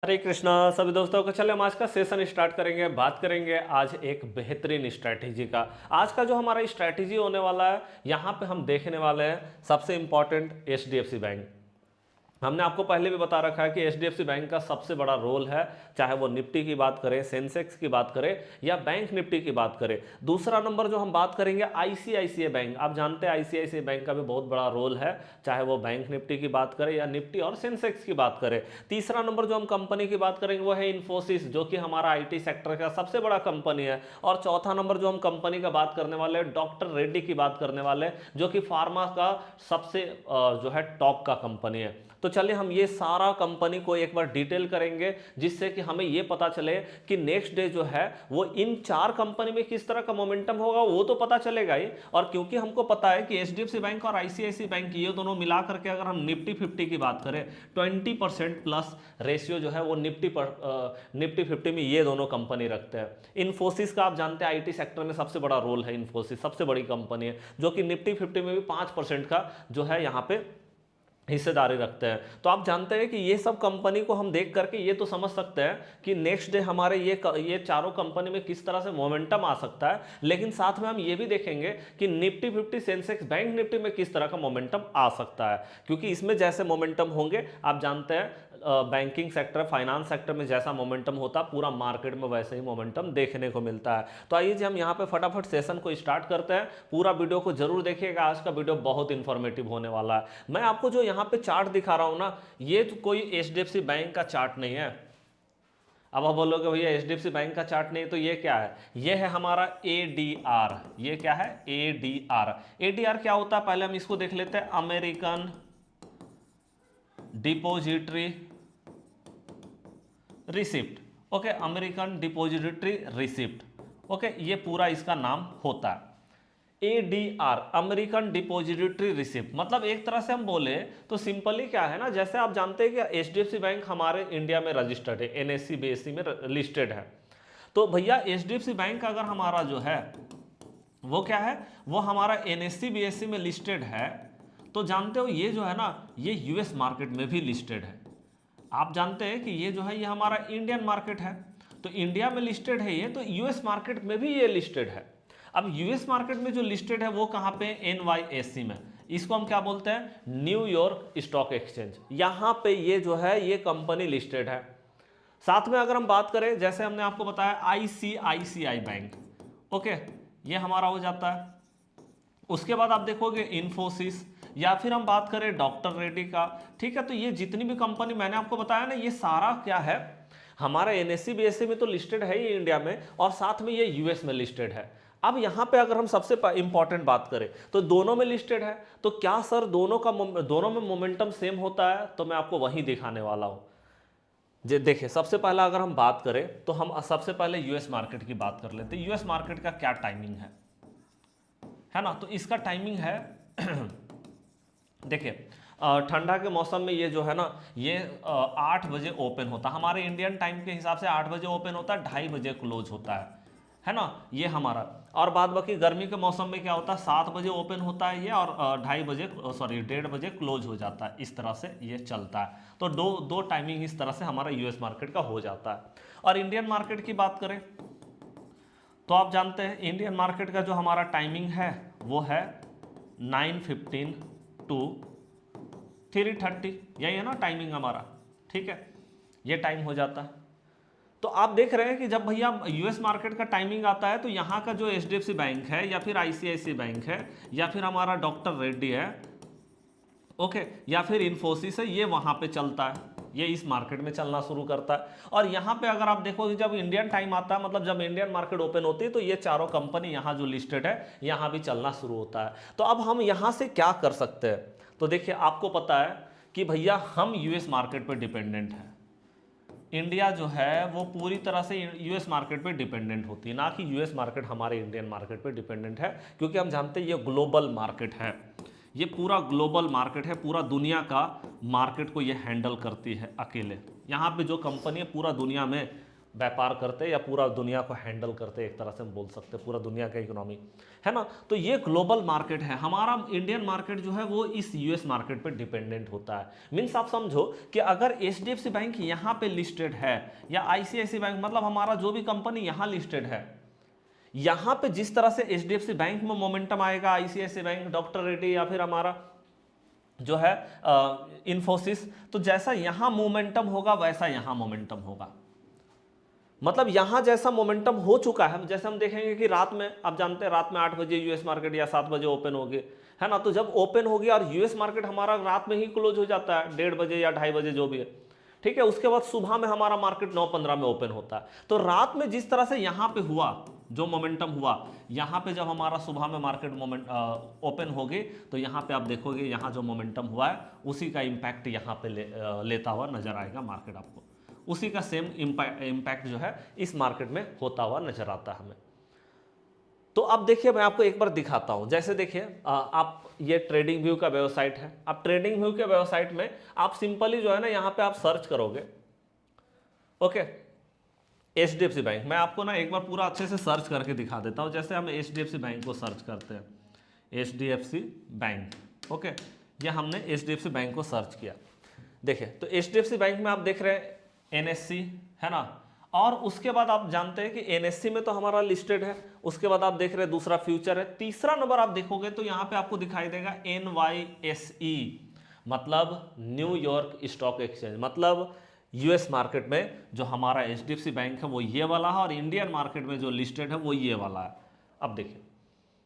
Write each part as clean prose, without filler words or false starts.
हरे कृष्णा सभी दोस्तों को। चले हम आज का सेशन स्टार्ट करेंगे। बात करेंगे आज एक बेहतरीन स्ट्रैटेजी का। आज का जो हमारा स्ट्रैटेजी होने वाला है, यहाँ पे हम देखने वाले हैं सबसे इंपॉर्टेंट एचडीएफसी बैंक। हमने आपको पहले भी बता रखा है कि एचडीएफसी बैंक का सबसे बड़ा रोल है, चाहे वो निफ्टी की बात करें, सेंसेक्स की बात करें या बैंक निफ्टी की बात करें। दूसरा नंबर जो हम बात करेंगे आईसीआईसीआई बैंक। आप जानते हैं आईसीआईसीआई बैंक का भी बहुत बड़ा रोल है, चाहे वो बैंक निफ्टी की बात करें या निफ्टी और सेंसेक्स की बात करें। तीसरा नंबर जो हम कंपनी की बात करेंगे वो है इन्फोसिस, जो कि हमारा आईटी सेक्टर का सबसे बड़ा कंपनी है। और चौथा नंबर जो हम कंपनी का बात करने वाले हैं, डॉक्टर रेड्डी की बात करने वाले, जो कि फार्मा का सबसे जो है टॉप का कंपनी है। तो चलिए हम ये सारा कंपनी को एक बार डिटेल करेंगे, जिससे कि हमें ये पता चले कि नेक्स्ट डे जो है वो इन चार कंपनी में किस तरह का मोमेंटम होगा, वो तो पता चलेगा ही। और क्योंकि हमको पता है कि एचडीएफसी बैंक और आईसीआईसीआई बैंक ये दोनों मिला करके अगर हम निफ्टी 50 की बात करें, 20% प्लस रेशियो जो है वो निफ्टी 50 में ये दोनों कंपनी रखते हैं। इन्फोसिस का आप जानते हैं आईटी सेक्टर में सबसे बड़ा रोल है, इन्फोसिस सबसे बड़ी कंपनी है, जो कि निफ्टी 50 में भी 5% का जो है यहाँ पे हिस्सेदारी रखते हैं। तो आप जानते हैं कि ये सब कंपनी को हम देख करके ये तो समझ सकते हैं कि नेक्स्ट डे हमारे ये चारों कंपनी में किस तरह से मोमेंटम आ सकता है। लेकिन साथ में हम ये भी देखेंगे कि निफ्टी 50, सेंसेक्स, बैंक निफ्टी में किस तरह का मोमेंटम आ सकता है, क्योंकि इसमें जैसे मोमेंटम होंगे आप जानते हैं बैंकिंग सेक्टर, फाइनेंस सेक्टर में जैसा मोमेंटम होता है पूरा मार्केट में वैसे ही मोमेंटम देखने को मिलता है। तो आइए जी हम यहाँ पे फटाफट सेशन को स्टार्ट करते हैं। पूरा वीडियो को जरूर देखिएगा, आज का वीडियो बहुत इंफॉर्मेटिव होने वाला है। मैं आपको जो यहाँ पे चार्ट दिखा रहा हूँ ना, ये तो कोई एचडीएफसी बैंक का चार्ट नहीं है। अब आप बोलोगे भैया एचडीएफसी बैंक का चार्ट नहीं, तो ये क्या है? ये है हमारा एडीआर। ये क्या है? एडीआर। एडीआर क्या होता है पहले हम इसको देख लेते हैं। American depository receipt. Okay, American depository receipt. Okay, ये पूरा इसका नाम होता है एडीआर, अमेरिकन डिपोजिटरी रिसिप्ट। मतलब एक तरह से हम बोले तो सिंपली क्या है ना, जैसे आप जानते हैं कि एचडीएफसी बैंक हमारे इंडिया में रजिस्टर्ड है, एनएससी बीएससी में लिस्टेड है। तो भैया एचडीएफसी बैंक अगर हमारा जो है वो क्या है, वो हमारा एनएससी बीएससी में लिस्टेड है, तो जानते हो ये जो है ना ये यूएस मार्केट में भी लिस्टेड है। आप जानते हैं कि ये जो है ये हमारा इंडियन मार्केट है, तो इंडिया में लिस्टेड है ये, तो यूएस मार्केट में भी ये लिस्टेड है। अब यूएस मार्केट में जो लिस्टेड है वो कहाँ पे? एनवाईएससी में। इसको हम क्या बोलते हैं? New York stock exchange. यहाँ पे ये जो है ये कंपनी लिस्टेड है। साथ में अगर हम बात करें, जैसे हमने आपको बताया आईसीआईसीआई बैंक, ओके, ये हमारा हो जाता है। उसके बाद आप देखोगे इन्फोसिस, या फिर हम बात करें डॉक्टर रेड्डी का, ठीक है। तो ये जितनी भी कंपनी मैंने आपको बताया ना, ये सारा क्या है, हमारा एनएससी बीएससी में तो लिस्टेड है ही इंडिया में, और साथ में ये यूएस में लिस्टेड है। अब यहां पे अगर हम सबसे इंपॉर्टेंट बात करें तो दोनों में लिस्टेड है, तो क्या सर दोनों में मोमेंटम सेम होता है? तो मैं आपको वही दिखाने वाला हूं। देखिए सबसे पहला अगर हम बात करें तो हम सबसे पहले यूएस मार्केट की बात कर लेते हैं। यूएस मार्केट का क्या टाइमिंग है ना? तो इसका टाइमिंग है देखिए ठंडा के मौसम में ये जो है ना ये 8 बजे ओपन होता है, हमारे इंडियन टाइम के हिसाब से 8 बजे ओपन होता है, 2:30 बजे क्लोज होता है ना, ये हमारा। और बाद बाकी गर्मी के मौसम में क्या होता है, 7 बजे ओपन होता है ये, और 1:30 बजे क्लोज हो जाता है। इस तरह से ये चलता है। तो दो टाइमिंग इस तरह से हमारा यूएस मार्केट का हो जाता है। और इंडियन मार्केट की बात करें तो आप जानते हैं इंडियन मार्केट का जो हमारा टाइमिंग है वो है 9:15 टू 3:30, यही है ना टाइमिंग हमारा, ठीक है, ये टाइम हो जाता है। तो आप देख रहे हैं कि जब भैया यूएस मार्केट का टाइमिंग आता है तो यहाँ का जो एचडीएफसी बैंक है या फिर आईसीआईसीआई बैंक है या फिर हमारा डॉक्टर रेड्डी है, ओके, या फिर इन्फोसिस है, ये वहाँ पे चलता है, ये इस मार्केट में चलना शुरू करता है। और यहाँ पे अगर आप देखोगे जब इंडियन टाइम आता है, मतलब जब इंडियन मार्केट ओपन होती है, तो ये चारों कंपनी यहाँ जो लिस्टेड है यहाँ भी चलना शुरू होता है। तो अब हम यहाँ से क्या कर सकते हैं? तो देखिए आपको पता है कि भैया हम यूएस मार्केट पर डिपेंडेंट हैं। इंडिया जो है वो पूरी तरह से यूएस मार्केट पे डिपेंडेंट होती है, ना कि यूएस मार्केट हमारे इंडियन मार्केट पे डिपेंडेंट है, क्योंकि हम जानते हैं ये ग्लोबल मार्केट है, ये पूरा ग्लोबल मार्केट है, पूरा दुनिया का मार्केट को ये हैंडल करती है अकेले। यहाँ पे जो कंपनी है पूरा दुनिया में व्यापार करते या पूरा दुनिया को हैंडल करते, एक तरह से हम बोल सकते हैं पूरा दुनिया का इकोनॉमी, है ना। तो ये ग्लोबल मार्केट है। हमारा इंडियन मार्केट जो है वो इस यूएस मार्केट पे डिपेंडेंट होता है। मीन्स आप समझो कि अगर एचडीएफसी बैंक यहाँ पे लिस्टेड है या आईसीआईसी बैंक, मतलब हमारा जो भी कंपनी यहाँ लिस्टेड है, यहाँ पे जिस तरह से एचडीएफसी बैंक में मोमेंटम आएगा, आईसीआईसी बैंक, डॉक्टर रेड्डी या फिर हमारा जो है इन्फोसिस, तो जैसा यहाँ मोमेंटम होगा वैसा यहाँ मोमेंटम होगा। मतलब यहां जैसा मोमेंटम हो चुका है, जैसे हम देखेंगे कि रात में, आप जानते हैं रात में 8 बजे यूएस मार्केट या 7 बजे ओपन होगी, है ना। तो जब ओपन होगी और यूएस मार्केट हमारा रात में ही क्लोज हो जाता है 1:30 बजे या 2:30 बजे जो भी है, ठीक है। उसके बाद सुबह में हमारा मार्केट 9:15 में ओपन होता है। तो रात में जिस तरह से यहाँ पे हुआ, जो मोमेंटम हुआ, यहाँ पे जब हमारा सुबह में मार्केट ओपन होगी तो यहाँ पे आप देखोगे यहाँ जो मोमेंटम हुआ है उसी का इम्पैक्ट यहाँ पे लेता हुआ नजर आएगा मार्केट आपको। उसी का सेम इम्पैक्ट जो है इस मार्केट में होता हुआ नजर आता है हमें। तो अब देखिए मैं आपको एक बार दिखाता हूं। जैसे देखिए आप, ये ट्रेडिंग व्यू का वेबसाइट है। अब ट्रेडिंग व्यू के वेबसाइट में आप सिंपली जो है ना यहाँ पे आप सर्च करोगे, ओके, एचडीएफसी बैंक। मैं आपको ना एक बार पूरा अच्छे से सर्च करके दिखा देता हूं। जैसे हम एचडीएफसी बैंक को सर्च करते हैं, एचडीएफसी बैंक, ओके, ये हमने एचडीएफसी बैंक को सर्च किया। देखिए तो एचडीएफसी बैंक में आप देख रहे हैं एनएससी, है ना। और उसके बाद आप जानते हैं कि एनएससी में तो हमारा लिस्टेड है। उसके बाद आप देख रहे हैं दूसरा फ्यूचर है। तीसरा नंबर आप देखोगे तो यहाँ पे आपको दिखाई देगा NYSE, मतलब न्यूयॉर्क स्टॉक एक्सचेंज। मतलब यूएस मार्केट में जो हमारा एचडीएफसी बैंक है वो ये वाला है, और इंडियन मार्केट में जो लिस्टेड है वो ये वाला है। अब देखिए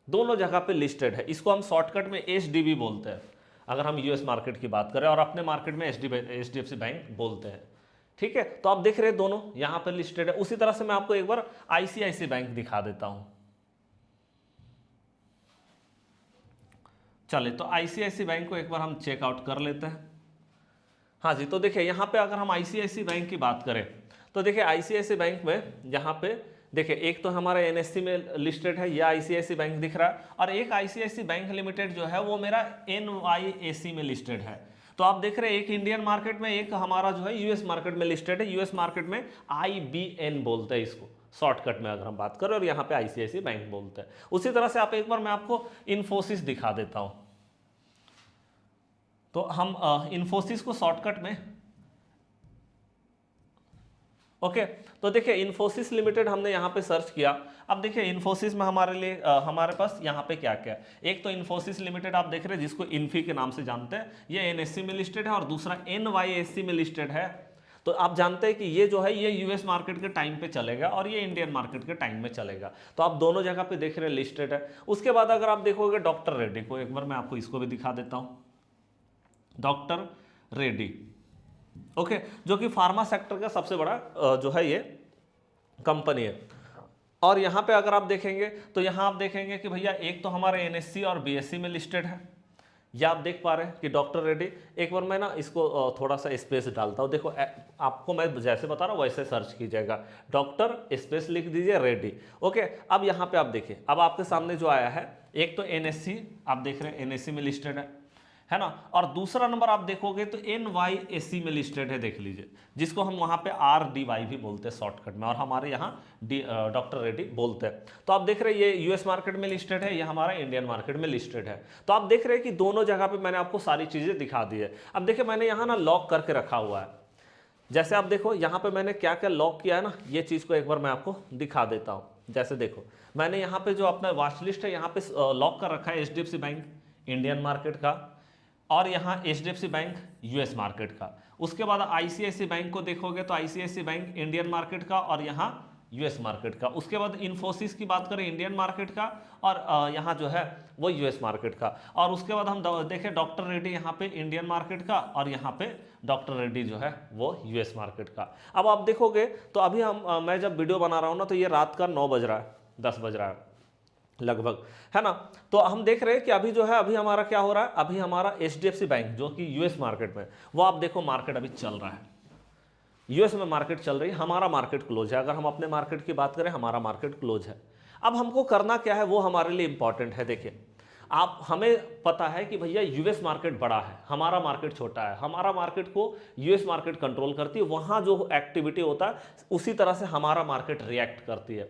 दोनों जगह पे लिस्टेड है। इसको हम शॉर्टकट में एचडीबी बोलते हैं अगर हम यूएस मार्केट की बात करें, और अपने मार्केट में एचडीएफसी बैंक बोलते हैं, ठीक है। तो आप देख रहे हैं दोनों यहां पर लिस्टेड है। उसी तरह से मैं आपको एक बार आईसीआईसी बैंक दिखा देता हूं। चलिए तो आईसीआईसी बैंक को एक बार हम चेकआउट कर लेते हैं। हाँ जी, तो देखिए यहाँ पे अगर हम आईसीआईसी बैंक की बात करें तो देखिए आईसीआईसी बैंक में यहाँ पे देखिए एक तो हमारा एनएससी में लिस्टेड है, यह आईसीआईसी बैंक दिख रहा है, और एक आईसीआईसी बैंक लिमिटेड जो है वो मेरा एनवाईएसी में लिस्टेड है। तो आप देख रहे हैं एक इंडियन मार्केट में, एक हमारा जो है यूएस मार्केट में लिस्टेड है। यूएस मार्केट में IBN बोलते हैं इसको शॉर्टकट में अगर हम बात करें, और यहाँ पे आईसीआईसी बैंक बोलते हैं। उसी तरह से आप एक बार मैं आपको इन्फोसिस दिखा देता हूं। तो हम इन्फोसिस को शॉर्टकट में, ओके, तो देखिए इन्फोसिस लिमिटेड हमने यहाँ पे सर्च किया। अब देखिए इन्फोसिस में हमारे लिए हमारे पास यहाँ पे क्या क्या है। एक तो इन्फोसिस लिमिटेड आप देख रहे हैं जिसको इन्फी के नाम से जानते हैं, ये एनएससी में लिस्टेड है, और दूसरा एनवाईएससी में लिस्टेड है। तो आप जानते हैं कि ये जो है ये यूएस मार्केट के टाइम पे चलेगा और ये इंडियन मार्केट के टाइम में चलेगा। तो आप दोनों जगह पे देख रहे हैं लिस्टेड है। उसके बाद अगर आप देखोगे डॉक्टर रेड्डी को, एक बार मैं आपको इसको भी दिखा देता हूँ, डॉक्टर रेड्डी, ओके, जो कि फार्मा सेक्टर का सबसे बड़ा जो है ये कंपनी है। और यहाँ पे अगर आप देखेंगे तो यहाँ आप देखेंगे कि भैया एक तो हमारे एनएससी और बीएससी में लिस्टेड है। ये आप देख पा रहे हैं कि डॉक्टर रेड्डी, एक बार मैं ना इसको थोड़ा सा स्पेस डालता हूँ। देखो आपको मैं जैसे बता रहा हूँ वैसे सर्च कीजिएगा, डॉक्टर स्पेस लिख दीजिए रेड्डी, ओके। अब यहाँ पे आप देखिए, अब आपके सामने जो आया है, एक तो एनएससी आप देख रहे हैं एनएससी में लिस्टेड है ना, और दूसरा नंबर आप देखोगे तो एनवाईएससी में लिस्टेड है, देख लीजिए, जिसको हम वहां पे RDY भी बोलते हैं शॉर्टकट में, और हमारे यहाँ डॉक्टर रेड्डी बोलते हैं। तो आप देख रहे हैं ये यूएस मार्केट में लिस्टेड है, ये हमारा इंडियन मार्केट में लिस्टेड है। तो आप देख रहे हैं कि दोनों जगह पे मैंने आपको सारी चीजें दिखा दी है। अब देखिए मैंने यहाँ ना लॉक करके रखा हुआ है। जैसे आप देखो यहाँ पे मैंने क्या क्या लॉक किया है ना, ये चीज को एक बार मैं आपको दिखा देता हूँ। जैसे देखो मैंने यहाँ पे जो अपना वॉच लिस्ट है यहाँ पे लॉक कर रखा है एचडीएफसी बैंक इंडियन मार्केट का, और यहाँ एचडीएफसी बैंक यूएस मार्केट का। उसके बाद आईसीआईसी बैंक को देखोगे तो आईसीआईसी बैंक इंडियन मार्केट का और यहाँ यूएस मार्केट का। उसके बाद इन्फोसिस की बात करें इंडियन मार्केट का, और यहाँ जो है वो यूएस मार्केट का। और उसके बाद हम देखें डॉक्टर रेड्डी यहाँ पे इंडियन मार्केट का, और यहाँ पे डॉक्टर रेड्डी जो है वो यूएस मार्केट का। अब आप देखोगे तो अभी मैं जब वीडियो बना रहा हूँ ना तो ये रात का 9 बज रहा है, 10 बज रहा है लगभग, है ना। तो हम देख रहे हैं कि अभी जो है अभी हमारा क्या हो रहा है, अभी हमारा एचडीएफसी बैंक जो कि यूएस मार्केट में, वो आप देखो मार्केट अभी चल रहा है, यूएस में मार्केट चल रही है, हमारा मार्केट क्लोज है। अगर हम अपने मार्केट की बात करें, हमारा मार्केट क्लोज है। अब हमको करना क्या है वो हमारे लिए इंपॉर्टेंट है। देखिए आप हमें पता है कि भैया यूएस मार्केट बड़ा है, हमारा मार्केट छोटा है, हमारा मार्केट को यूएस मार्केट कंट्रोल करती है, वहाँ जो एक्टिविटी होता है उसी तरह से हमारा मार्केट रिएक्ट करती है।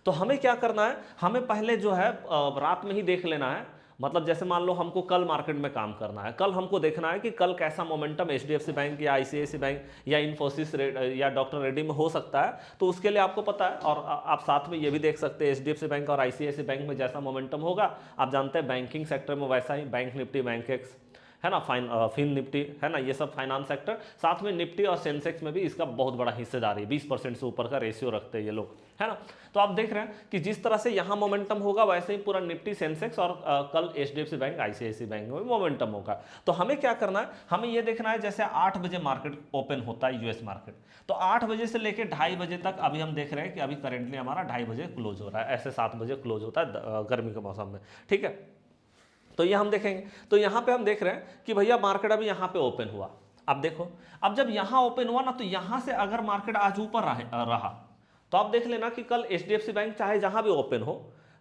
तो हमें क्या करना है, हमें पहले जो है रात में ही देख लेना है। मतलब जैसे मान लो हमको कल मार्केट में काम करना है, कल हमको देखना है कि कल कैसा मोमेंटम एचडीएफसी बैंक या आईसीआईसी बैंक या इन्फोसिस या डॉक्टर रेड्डी में हो सकता है। तो उसके लिए आपको पता है, और आप साथ में ये भी देख सकते हैं एचडीएफसी बैंक और आईसीआईसी बैंक में जैसा मोमेंटम होगा, आप जानते हैं बैंकिंग सेक्टर में वैसा ही बैंक निफ्टी, बैंक एक्स है ना, फिन निफ्टी है ना, ये सब फाइनेंस सेक्टर, साथ में निफ्टी और सेंसेक्स में भी इसका बहुत बड़ा हिस्सेदारी है, 20% से ऊपर का रेशियो रखते हैं ये लोग, है ना। तो आप देख रहे हैं कि जिस तरह से यहाँ मोमेंटम होगा वैसे ही पूरा निफ्टी, सेंसेक्स और कल एचडीएफसी बैंक, आईसीआईसी बैंक में मोमेंटम होगा। तो हमें क्या करना है, हमें ये देखना है जैसे 8 बजे मार्केट ओपन होता है यूएस मार्केट, तो 8 बजे से लेकर 2:30 बजे तक अभी हम देख रहे हैं कि अभी करेंटली हमारा 2:30 बजे क्लोज हो रहा है, ऐसे 7 बजे क्लोज होता है गर्मी के मौसम में, ठीक है। तो ये हम देखेंगे, तो यहाँ पे हम देख रहे हैं कि भैया मार्केट अभी यहाँ पे ओपन हुआ। अब देखो, अब जब यहाँ ओपन हुआ ना, तो यहाँ से अगर मार्केट आज ऊपर रहा तो आप देख लेना कि कल एचडीएफसी बैंक चाहे जहाँ भी ओपन हो,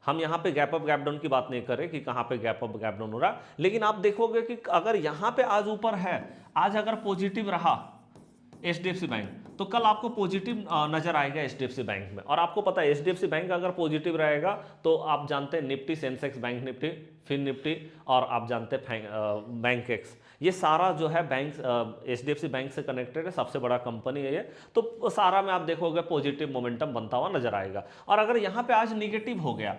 हम यहाँ पे गैप अप गैप डाउन की बात नहीं करें कि कहाँ पे गैप अप गैप डाउन हो रहा, लेकिन आप देखोगे कि अगर यहाँ पे आज ऊपर है, आज अगर पॉजिटिव रहा एचडीएफसी बैंक, तो कल आपको पॉजिटिव नजर आएगा एचडीएफसी बैंक में। और आपको पता है एचडीएफसी बैंक अगर पॉजिटिव रहेगा तो आप जानते हैं निफ्टी, सेंसेक्स, बैंक निफ्टी, फिन निफ्टी और आप जानते हैं बैंक एक्स, ये सारा जो है बैंक एचडीएफसी बैंक से कनेक्टेड है, सबसे बड़ा कंपनी है ये। तो सारा में आप देखोगे पॉजिटिव मोमेंटम बनता हुआ नजर आएगा। और अगर यहाँ पे आज निगेटिव हो गया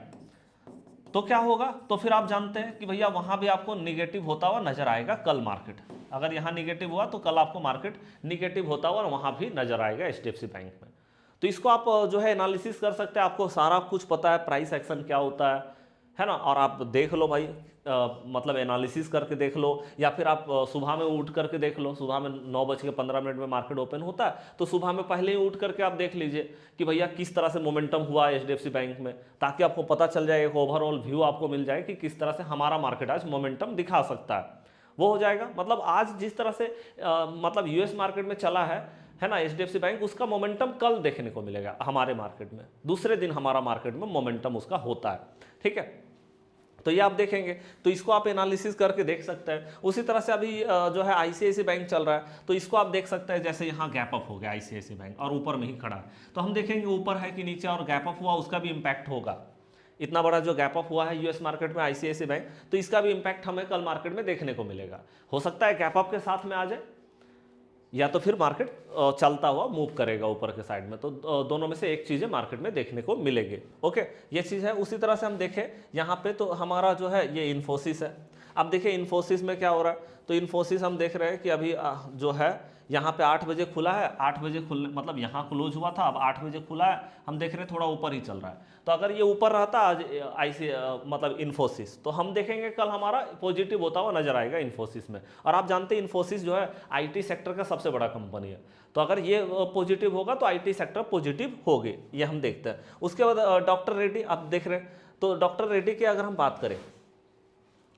तो क्या होगा, तो फिर आप जानते हैं कि भैया वहां भी आपको निगेटिव होता हुआ नजर आएगा कल मार्केट। अगर यहाँ निगेटिव हुआ तो कल आपको मार्केट निगेटिव होता हुआ वहां भी नजर आएगा एचडीएफसी बैंक में। तो इसको आप जो है एनालिसिस कर सकते हैं, आपको सारा कुछ पता है, प्राइस एक्शन क्या होता है ना। और आप देख लो भाई, मतलब एनालिसिस करके देख लो, या फिर आप सुबह में उठ करके देख लो। सुबह में 9:15 में मार्केट ओपन होता है, तो सुबह में पहले ही उठ करके आप देख लीजिए कि भैया किस तरह से मोमेंटम हुआ एचडीएफसी बैंक में, ताकि आपको पता चल जाए, एक ओवरऑल व्यू आपको मिल जाए कि किस तरह से हमारा मार्केट आज मोमेंटम दिखा सकता है। वो हो जाएगा, मतलब आज जिस तरह से मतलब यूएस मार्केट में चला है ना एचडीएफसी बैंक, उसका मोमेंटम कल देखने को मिलेगा हमारे मार्केट में, दूसरे दिन हमारा मार्केट में मोमेंटम उसका होता है, ठीक है। तो ये आप देखेंगे, तो इसको आप एनालिसिस करके देख सकते हैं। उसी तरह से अभी जो है आईसीआईसी बैंक चल रहा है, तो इसको आप देख सकते हैं, जैसे यहाँ गैप अप हो गया आईसीआईसी बैंक और ऊपर में ही खड़ा है, तो हम देखेंगे ऊपर है कि नीचे, और गैप अप हुआ उसका भी इम्पैक्ट होगा। इतना बड़ा जो गैप अप हुआ है यूएस मार्केट में आईसीआईसी बैंक, तो इसका भी इम्पैक्ट हमें कल मार्केट में देखने को मिलेगा। हो सकता है गैप अप के साथ में आ जाए, या तो फिर मार्केट चलता हुआ मूव करेगा ऊपर के साइड में। तो दोनों में से एक चीज़ें मार्केट में देखने को मिलेगी। ओके, ये चीज़ है। उसी तरह से हम देखें यहाँ पे, तो हमारा जो है ये इन्फोसिस है। अब देखिए इन्फोसिस में क्या हो रहा है, तो इन्फोसिस हम देख रहे हैं कि अभी जो है यहाँ पे 8 बजे खुला है, 8 बजे खुलने मतलब यहाँ क्लोज हुआ था, अब 8 बजे खुला है, हम देख रहे हैं थोड़ा ऊपर ही चल रहा है। तो अगर ये ऊपर रहता आज मतलब इन्फोसिस, तो हम देखेंगे कल हमारा पॉजिटिव होता हुआ नजर आएगा इन्फोसिस में। और आप जानते हैं इन्फोसिस जो है आईटी सेक्टर का सबसे बड़ा कंपनी है, तो अगर ये पॉजिटिव होगा तो आईटी सेक्टर पॉजिटिव होगी, ये हम देखते हैं। उसके बाद डॉक्टर रेड्डी आप देख रहे हैं, तो डॉक्टर रेड्डी की अगर हम बात करें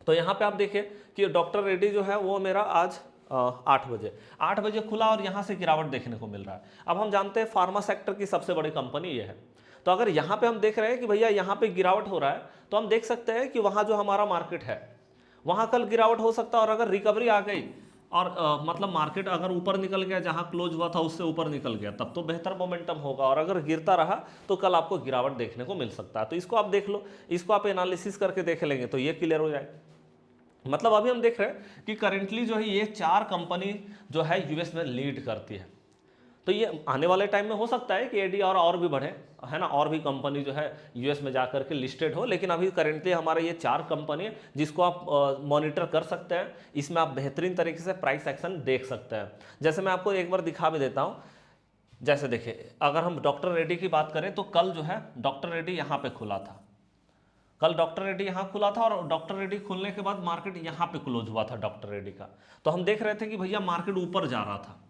तो यहाँ पे आप देखिए कि डॉक्टर रेड्डी जो है वो मेरा आज 8 बजे खुला और यहाँ से गिरावट देखने को मिल रहा है। अब हम जानते हैं फार्मा सेक्टर की सबसे बड़ी कंपनी ये है, तो अगर यहाँ पे हम देख रहे हैं कि भैया यहाँ पे गिरावट हो रहा है, तो हम देख सकते हैं कि वहाँ जो हमारा मार्केट है वहाँ कल गिरावट हो सकता है। और अगर रिकवरी आ गई और मतलब मार्केट अगर ऊपर निकल गया, जहाँ क्लोज हुआ था उससे ऊपर निकल गया, तब तो बेहतर मोमेंटम होगा। और अगर गिरता रहा तो कल आपको गिरावट देखने को मिल सकता है। तो इसको आप देख लो, इसको आप एनालिसिस करके देख लेंगे तो ये क्लियर हो जाएगा। मतलब अभी हम देख रहे हैं कि करेंटली जो है ये 4 कंपनी जो है यूएस में लीड करती है। तो ये आने वाले टाइम में हो सकता है कि एडी और भी बढ़े, है ना, और भी कंपनी जो है यूएस में जाकर के लिस्टेड हो। लेकिन अभी करेंटली हमारे ये 4 कंपनी है जिसको आप मॉनिटर कर सकते हैं। इसमें आप बेहतरीन तरीके से प्राइस एक्शन देख सकते हैं। जैसे मैं आपको एक बार दिखा भी देता हूँ। जैसे देखिए, अगर हम डॉक्टर रेड्डी की बात करें तो कल जो है डॉक्टर रेड्डी यहाँ पे खुला था, कल डॉक्टर रेड्डी यहाँ खुला था और डॉक्टर रेड्डी खुलने के बाद मार्केट यहाँ पे क्लोज हुआ था डॉक्टर रेड्डी का। तो हम देख रहे थे कि भैया मार्केट ऊपर जा रहा था।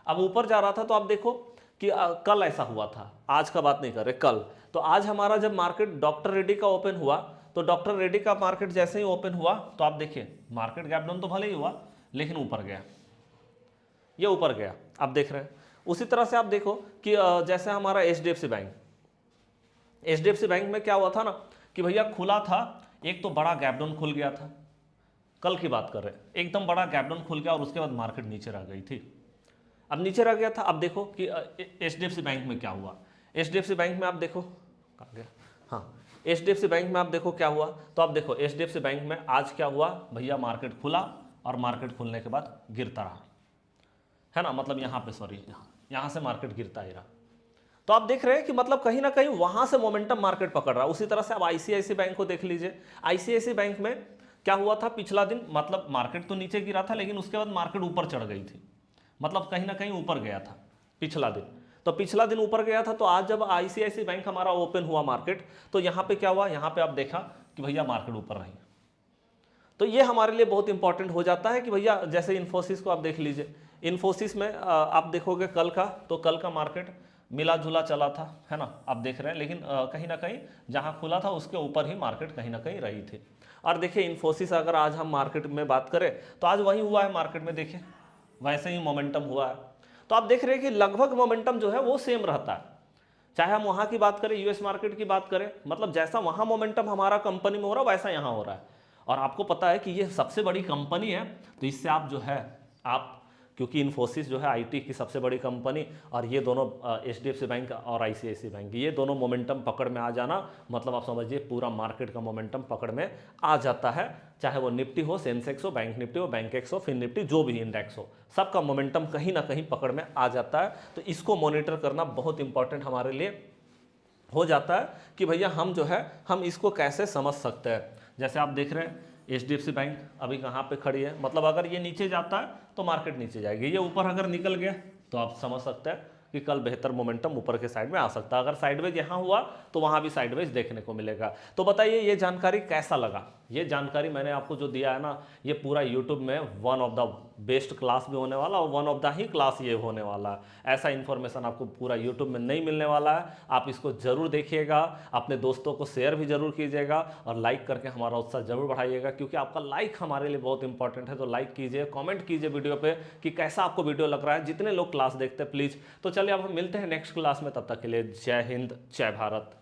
अब ऊपर जा रहा था तो आप देखो कि कल ऐसा हुआ था, आज का बात नहीं कर रहे, कल। तो आज हमारा जब मार्केट डॉक्टर रेड्डी का ओपन हुआ, तो डॉक्टर रेड्डी का मार्केट जैसे ही ओपन हुआ तो आप देखिए मार्केट गैप डाउन तो भले ही हुआ लेकिन ऊपर गया, ये ऊपर गया, आप देख रहे हैं। उसी तरह से आप देखो कि जैसे हमारा एचडीएफसी बैंक में क्या हुआ था ना कि भैया खुला था एक तो बड़ा गैप डाउन खुल गया था, कल की बात कर रहे हैं, एकदम बड़ा गैप डाउन खुल गया और उसके बाद मार्केट नीचे रह गई थी। अब नीचे रह गया था, अब देखो कि HDFC बैंक में क्या हुआ। HDFC बैंक में आप देखो कहाँ गया, हाँ HDFC बैंक में आप देखो क्या हुआ। तो आप देखो HDFC बैंक में आज क्या हुआ भैया, मार्केट खुला और मार्केट खुलने के बाद गिरता रहा, है ना, मतलब यहाँ पे सॉरी यहाँ से मार्केट गिरता ही रहा। तो आप देख रहे हैं कि मतलब कहीं ना कहीं वहां से मोमेंटम मार्केट पकड़ रहा है। उसी तरह से अब ICICI बैंक को देख लीजिए। ICICI बैंक में क्या हुआ था पिछला दिन, मतलब मार्केट तो नीचे गिरा था लेकिन उसके बाद मार्केट ऊपर चढ़ गई थी, मतलब कहीं ना कहीं ऊपर गया था पिछला दिन। तो पिछला दिन ऊपर गया था, तो आज जब ICICI बैंक हमारा ओपन हुआ मार्केट, तो यहाँ पे क्या हुआ, यहाँ पे आप देखा कि भैया मार्केट ऊपर रही। तो ये हमारे लिए बहुत इंपॉर्टेंट हो जाता है कि भैया जैसे इन्फोसिस को आप देख लीजिए। इन्फोसिस में आप देखोगे कल का, तो कल का मार्केट मिला जुला चला था, है ना, आप देख रहे हैं, लेकिन कहीं ना कहीं जहाँ खुला था उसके ऊपर ही मार्केट कहीं ना कहीं रही थी। और देखिए इन्फोसिस अगर आज हम मार्केट में बात करें तो आज वही हुआ है मार्केट में, देखिए वैसे ही मोमेंटम हुआ है। तो आप देख रहे हैं कि लगभग मोमेंटम जो है वो सेम रहता है, चाहे हम वहाँ की बात करें, US मार्केट की बात करें, मतलब जैसा वहाँ मोमेंटम हमारा कंपनी में हो रहा है वैसा यहाँ हो रहा है। और आपको पता है कि ये सबसे बड़ी कंपनी है, तो इससे आप जो है आप, क्योंकि इन्फोसिस जो है IT की सबसे बड़ी कंपनी, और ये दोनों HDFC बैंक और ICICI बैंक, ये दोनों मोमेंटम पकड़ में आ जाना, मतलब आप समझिए पूरा मार्केट का मोमेंटम पकड़ में आ जाता है। चाहे वो निफ्टी हो, सेंसेक्स हो, बैंक निफ्टी हो, बैंक एक्स हो, फिन निफ्टी, जो भी इंडेक्स हो, सबका मोमेंटम कहीं ना कहीं पकड़ में आ जाता है। तो इसको मॉनिटर करना बहुत इंपॉर्टेंट हमारे लिए हो जाता है कि भैया हम जो है हम इसको कैसे समझ सकते हैं। जैसे आप देख रहे हैं HDFC बैंक अभी कहाँ पे खड़ी है, मतलब अगर ये नीचे जाता है तो मार्केट नीचे जाएगी, ये ऊपर अगर निकल गया तो आप समझ सकते हैं कि कल बेहतर मोमेंटम ऊपर के साइड में आ सकता है। अगर साइडवेज यहाँ हुआ तो वहाँ भी साइडवेज देखने को मिलेगा। तो बताइए ये जानकारी कैसा लगा। ये जानकारी मैंने आपको जो दिया है ना, ये पूरा यूट्यूब में one of the best class भी होने वाला और one of the he class ये होने वाला है। ऐसा इन्फॉर्मेशन आपको पूरा यूट्यूब में नहीं मिलने वाला है। आप इसको जरूर देखिएगा, अपने दोस्तों को शेयर भी जरूर कीजिएगा और लाइक करके हमारा उत्साह जरूर बढ़ाइएगा, क्योंकि आपका लाइक हमारे लिए बहुत इंपॉर्टेंट है। तो लाइक कीजिए, कॉमेंट कीजिए वीडियो पे कि कैसा आपको वीडियो लग रहा है, जितने लोग क्लास देखते हैं प्लीज़। तो चलिए अब हम मिलते हैं नेक्स्ट क्लास में, तब तक के लिए जय हिंद, जय भारत।